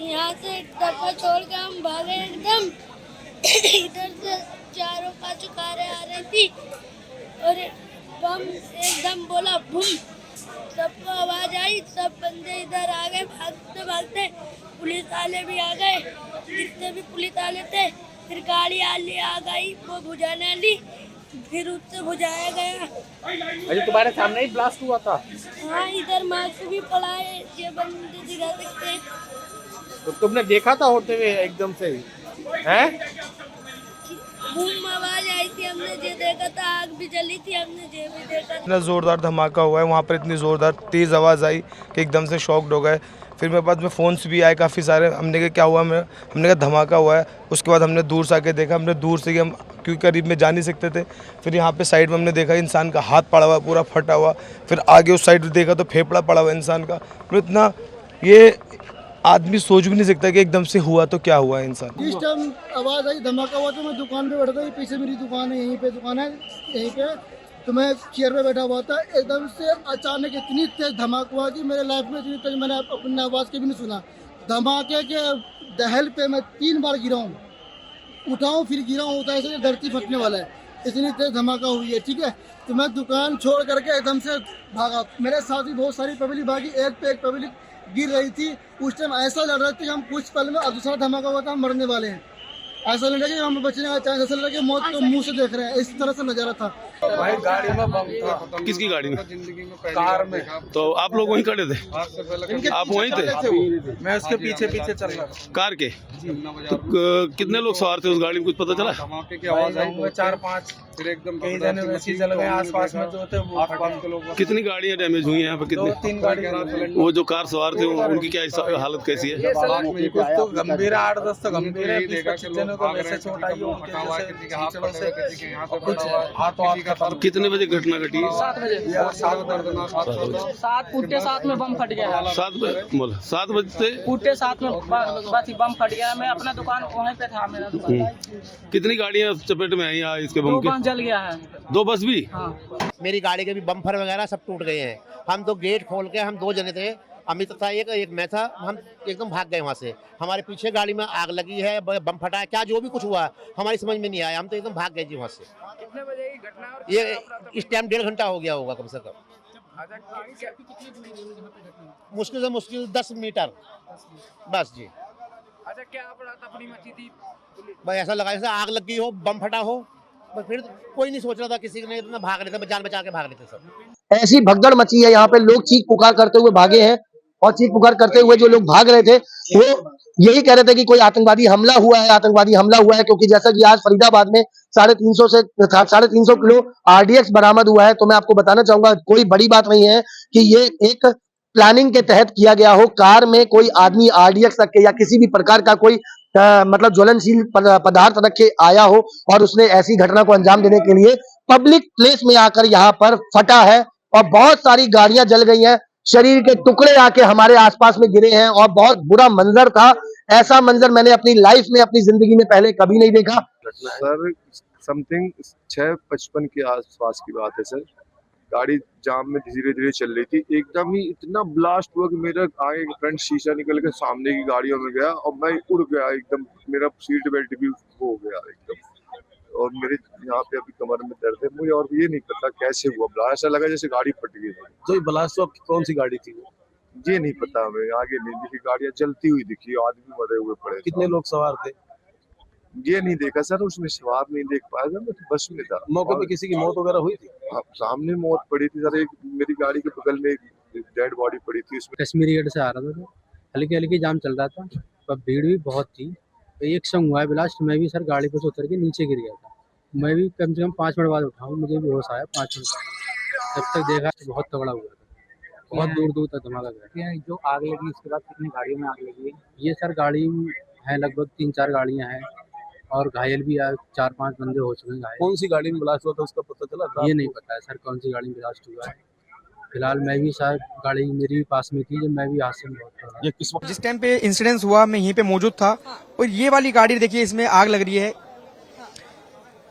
यहाँ से डब्बा छोड़ के हम भागे एकदम। इधर से 4-5 कारें आ रही थी और बम एकदम बोला बूम, सबको आवाज आई, सब बंदे इधर आ गए भागते भागते। पुलिस वाले भी आ गए, जितने भी पुलिस वाले थे। फिर गाड़ी आ गई वो बुझाने वाली, फिर उससे बुझाया गया। अच्छा, तुम्हारे सामने ही ब्लास्ट हुआ था? हाँ, इधर मास्क भी पड़ा है, ये बंदे दिखा सकते हैं। तो तुमने देखा था होते हुए एकदम से ही? हैं? बूम आवाज आई थी, हमने ये देखा था, आग भी जली थी, हमने ये भी देखा था। इतना ज़ोरदार धमाका हुआ है वहाँ पर, इतनी ज़ोरदार तेज़ आवाज़ आई कि एकदम से शॉक्ड हो गए। फिर मेरे पास में फ़ोन्स भी आए काफ़ी सारे। हमने कहा क्या हुआ, हमने कहा धमाका हुआ है। उसके बाद हमने दूर से आके देखा, हमने दूर से ही, हम क्योंकि करीब में जा नहीं सकते थे। फिर यहाँ पे साइड में हमने देखा इंसान का हाथ पड़ा हुआ, पूरा फटा हुआ। फिर आगे उस साइड देखा तो फेफड़ा पड़ा हुआ इंसान का। तो इतना ये आदमी सोच भी नहीं सकता कि एकदम से हुआ तो क्या हुआ है इंसान। जिस टाइम आवाज़ आई धमाका हुआ तो मैं दुकान पे बैठा था, पीछे मेरी दुकान है, यहीं पे दुकान है, यहीं पे तो मैं चेयर पे बैठा हुआ था। एकदम से अचानक इतनी तेज धमाका हुआ कि मेरे लाइफ में इतनी तेज मैंने अपनी आवाज़ के भी नहीं सुना। धमाके के दहल पे मैं 3 बार गिरा हूँ, उठाऊँ फिर गिरा हूँ, तो ऐसे धरती फटने वाला है, इतनी तेज धमाका हुई है। ठीक है, तो मैं दुकान छोड़ करके एकदम से भागा। मेरे साथ ही बहुत सारी पब्लिक भागी, एक पे एक पब्लिक गिर रही थी। उस टाइम ऐसा लग रहा था कि हम कुछ पल में, अब दूसरा धमाका हुआ था, हम मरने वाले हैं। ऐसा लग रहा कि हम बचने का चांस, ऐसा लग रहा कि मौत को मुंह से देख रहे हैं, इस तरह से नजारा था। भाई गाड़ी में बम था। किसकी गाड़ी में? कार में। तो आप लोग वहीं खड़े थे? आप वहीं थे? मैं उसके पीछे पीछे चल रहा था। कार के? तो कितने लोग सवार थे उस गाड़ी में, कुछ पता चला? धमाके की आवाज आई 4-5, फिर एकदम कई जने वैसे ही चल गए। आसपास में जो थे वो आसपास के लोग। कितनी गाड़ियां डैमेज हुई हैं यहाँ पे? कितनी? 2-3 गाड़ी। वो जो कार सवार थे उनकी क्या हालत कैसी है? कुछ तो गंभीर है, 8-10 तो गंभीर है। 20-25 जनों को वैसे चोट आई है, कुछ हाथ। कितने बजे घटना घटी है? 7 बजे। 7 में बम फट गया है। 7 बजे से फुटे 7 में बस ही बम फट गया। मैं अपना दुकान वहीं पे था, मेरा दुकान। कितनी गाड़ियां चपेट में आई यहाँ इसके बम 2 के? बस जल गया है। 2 बस भी? हाँ। मेरी गाड़ी के भी बम्पर वगैरह सब टूट गए हैं। हम तो गेट खोल के, हम 2 जने थे, अमित था एक मैं था, हम एकदम भाग गए वहाँ से। हमारे पीछे गाड़ी में आग लगी है, बम फटा है, क्या जो भी कुछ हुआ हमारी समझ में नहीं आया। हम तो एकदम भाग गए जी वहाँ से। कितने बजे की घटना? ये इस टाइम 1.5 घंटा हो गया होगा कम से कम। मुश्किल से मुश्किल 10 मीटर बस जी। अच्छा, क्या अपनी मची थी? बस ऐसा लगा जैसे आग लगी हो, बम फटा हो। बस फिर कोई नहीं सोच रहा था, किसी ने इतना भाग रहे थे, जान बचा के भाग रहे थे सब। ऐसी भगदड़ मची है यहाँ पे, लोग चीख पुकार करते हुए भागे हैं। और चीख पुकार करते हुए जो लोग भाग रहे थे वो यही कह रहे थे कि कोई आतंकवादी हमला हुआ है, आतंकवादी हमला हुआ है। क्योंकि जैसा कि आज फरीदाबाद में 350 किलो RDX बरामद हुआ है। तो मैं आपको बताना चाहूंगा, कोई बड़ी बात नहीं है कि ये एक प्लानिंग के तहत किया गया हो। कार में कोई आदमी RDX रख के या किसी भी प्रकार का कोई मतलब ज्वलनशील पदार्थ रख के आया हो और उसने ऐसी घटना को अंजाम देने के लिए पब्लिक प्लेस में आकर यहाँ पर फटा है। और बहुत सारी गाड़ियां जल गई हैं, शरीर के टुकड़े आके हमारे आसपास में गिरे हैं और बहुत बुरा मंजर था। ऐसा मंजर मैंने अपनी लाइफ में, अपनी जिंदगी में पहले कभी नहीं देखा। सर समथिंग 6:55 के आसपास की बात है सर। गाड़ी जाम में धीरे धीरे चल रही थी, एकदम ही इतना ब्लास्ट हुआ कि मेरा आगे फ्रंट शीशा निकल के सामने की गाड़ियों में गया और मैं उड़ गया एकदम। मेरा सीट बेल्ट भी हो गया एकदम, और मेरे यहाँ पे अभी कमर में दर्द है मुझे, और ये नहीं पता कैसे हुआ ब्लास्ट। ऐसा लगा जैसे गाड़ी फट गई। तो ब्लास्ट कौन सी गाड़ी थी? ये नहीं पता हमें, आगे नहीं दिखी, गाड़ियां जलती हुई दिखी, आदमी मरे हुए पड़े। कितने लोग सवार थे? ये नहीं देखा सर, उसमें सवार नहीं देख पाया सर, मैं तो बस में था। मौके पे किसी की मौत वगैरह हुई थी? सामने मौत पड़ी थी सर, एक मेरी गाड़ी के बगल में एक डेड बॉडी पड़ी थी। उसमें कश्मीरी गेट से आ रहा था, हल्की हल्की जाम चल रहा था, पर भीड़ भी बहुत थी। तो एक संग हुआ है ब्लास्ट। मैं भी सर गाड़ी पर से उतर के नीचे गिर गया था। मैं भी कम से कम 5 मिनट बाद उठा हूँ, मुझे भी होश आया 5 मिनट बाद। जब तक देखा तो बहुत तगड़ा हुआ था, बहुत दूर दूर तक धमाका गया। जो आग लगी उसके बाद कितनी गाड़ियों में आग लगी है? ये सर गाड़ी है लगभग 3-4 गाड़ियाँ हैं और घायल भी 4-5 बंदे हो चुके हैं घायल। कौन सी गाड़ी में ब्लास्ट हुआ था उसका पता चला? ये नहीं पता है सर कौन सी गाड़ी में ब्लास्ट हुआ है। फिलहाल मैं भी शायद गाड़ी मेरी भी पास में थी जब मैं भी हादसे में बहुत। जिस टाइम पे इंसिडेंस हुआ मैं यहीं पे मौजूद था। और ये वाली गाड़ी देखिए, इसमें आग लग रही है।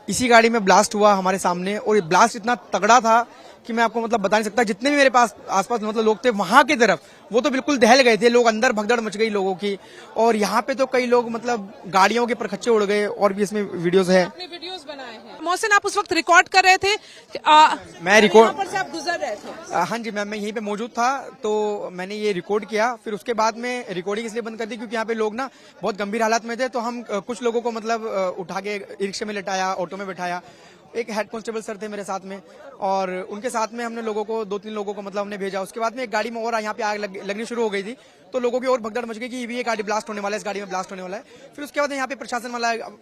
इसी गाड़ी में ब्लास्ट हुआ हमारे सामने, और ये ब्लास्ट इतना तगड़ा था कि मैं आपको मतलब बता नहीं सकता। जितने भी मेरे पास आसपास मतलब लोग थे वहां की तरफ, वो तो बिल्कुल दहल गए थे, लोग अंदर भगदड़ मच गई लोगों की। और यहाँ पे तो कई लोग मतलब गाड़ियों के परखच्चे उड़ गए, और भी इसमें वीडियोस है। वीडियोस बनाए हैं। मोहसिन, आप उस वक्त रिकॉर्ड कर रहे थे? मैं रिकॉर्ड पर से आप गुजर रहे थे? हाँ जी मैम, मैं यहीं पे मौजूद था, तो मैंने ये रिकॉर्ड किया। फिर उसके बाद में रिकॉर्डिंग इसलिए बंद कर दी क्योंकि यहाँ पे लोग ना बहुत गंभीर हालत में थे। तो हम कुछ लोगों को मतलब उठा के रिक्शे में लिटाया, ऑटो में बैठाया। एक हेड कांस्टेबल सर थे मेरे साथ में, और उनके साथ में हमने लोगों को 2-3 लोगों को मतलब हमने भेजा। उसके बाद में एक गाड़ी में और यहाँ पे आग लगनी शुरू हो गई थी, तो लोगों की और भगदड़ मच गई कि ये गाड़ी ब्लास्ट होने वाला है, इस गाड़ी में ब्लास्ट होने वाला है। फिर उसके बाद यहाँ पे प्रशासन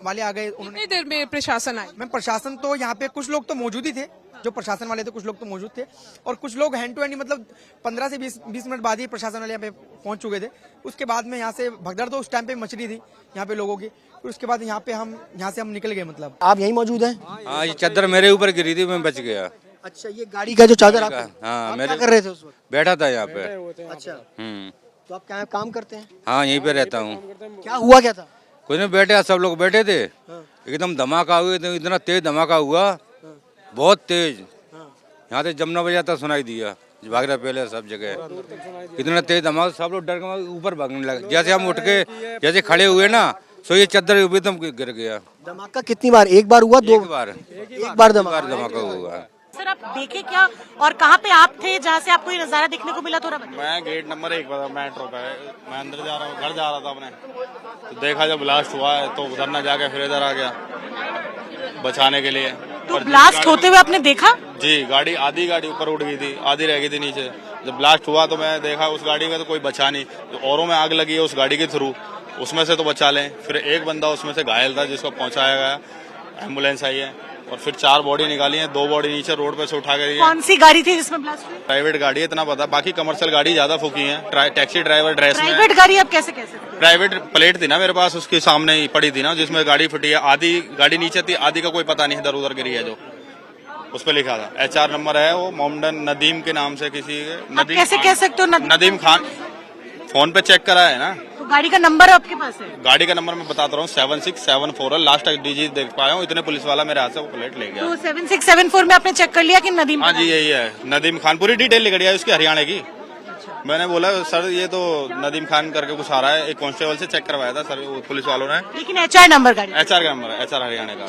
वाले आ गए। कितनी देर में प्रशासन आए? मैम प्रशासन तो यहाँ पे कुछ लोग तो मौजूद ही थे, जो प्रशासन वाले थे, कुछ लोग तो मौजूद थे, और कुछ लोग हैंड टू हैंड मतलब 15 से 20 मिनट बाद ही प्रशासन वाले यहाँ पे पहुंच चुके थे। उसके बाद में यहाँ से भगदड़ तो उस टाइम पे मच रही थी यहाँ पे लोगों की। फिर उसके बाद यहाँ से हम निकल गए। मतलब आप यहीं मौजूद हैं? हाँ, ये चादर मेरे ऊपर गिरी थी, मैं बच गया। अच्छा, ये गाड़ी का जो चादर आप हाँ, क्या कर रहे थे उस वक्त? बैठा था यहाँ पे। अच्छा, तो आप क्या काम करते हैं? हाँ, यहीं पे रहता हूँ। क्या हुआ क्या था? कोई नहीं, बैठे सब लोग बैठे थे, एकदम धमाका हुआ, इतना तेज धमाका हुआ, बहुत तेज। यहाँ से जमुना बाजार तक सुनाई दिया, भाग रहा पहले सब जगह। इतना तेज धमाका, सब लोग डर के ऊपर भागने लगे। जैसे हम उठ के जैसे खड़े हुए ना, सो ये चादर एकदम गिर गया। धमाका कितनी बार? एक बार हुआ? एक बार धमाका हुआ। सर, आप देखे क्या और कहाँ पे आप थे जहाँ से आपको ये नजारा देखने को मिला, थोड़ा बताइए। मैं गेट नंबर 1 पर मेट्रो पे, मैं अंदर जा रहा हूँ, घर जा रहा था अपने, तो देखा जब ब्लास्ट हुआ है तो उधर न जाके फिर इधर आ गया बचाने के लिए। तो ब्लास्ट होते हुए आपने देखा? जी, आधी गाड़ी ऊपर उठ गई थी, आधी रह गई थी नीचे। जब ब्लास्ट हुआ तो मैं देखा उस गाड़ी में तो कोई बचा नहीं, तो औरों में आग लगी है उस गाड़ी के थ्रू, उसमें से तो बचा लें। फिर एक बंदा उसमें से घायल था जिसको पहुंचाया गया, एम्बुलेंस आई है, और फिर 4 बॉडी निकाली है, 2 बॉडी नीचे रोड पे से उठा कर। कौन सी गाड़ी थी जिसमें ब्लास्ट हुई? प्राइवेट गाड़ी है, इतना पता, बाकी कमर्शियल गाड़ी ज्यादा फूकी है। टैक्सी ड्राइवर ड्रेस में। प्राइवेट गाड़ी आप कैसे प्राइवेट प्लेट थी ना मेरे पास, उसके सामने ही पड़ी थी ना, जिसमें गाड़ी फटी है। आधी गाड़ी नीचे थी, आधी का कोई पता नहीं, इधर उधर गिरी है। जो उस पर लिखा था HR नंबर है, वो मोहम्मद नदीम के नाम से किसी नदीम, कैसे कह सकते हो? नदीम खान, फोन पे चेक करा है ना। तो गाड़ी का नंबर आपके पास है? गाड़ी का नंबर मैं बताता रहा हूँ, 7674 है, लास्ट डिजिट देख पाया हूँ। इतने पुलिस वाला मेरे हाथ से वो प्लेट ले गया। तो 7674 में आपने चेक कर लिया कि नदीम? हाँ जी, यही है नदीम खान, पूरी डिटेल लिख दिया उसकी, हरियाणा की। मैंने बोला सर ये तो नदीम खान करके कुछ आ रहा है, एक कांस्टेबल से चेक करवाया था सर पुलिस वालों ने। लेकिन HR नंबर गाड़ी? HR का नंबर है, HR हरियाणा का।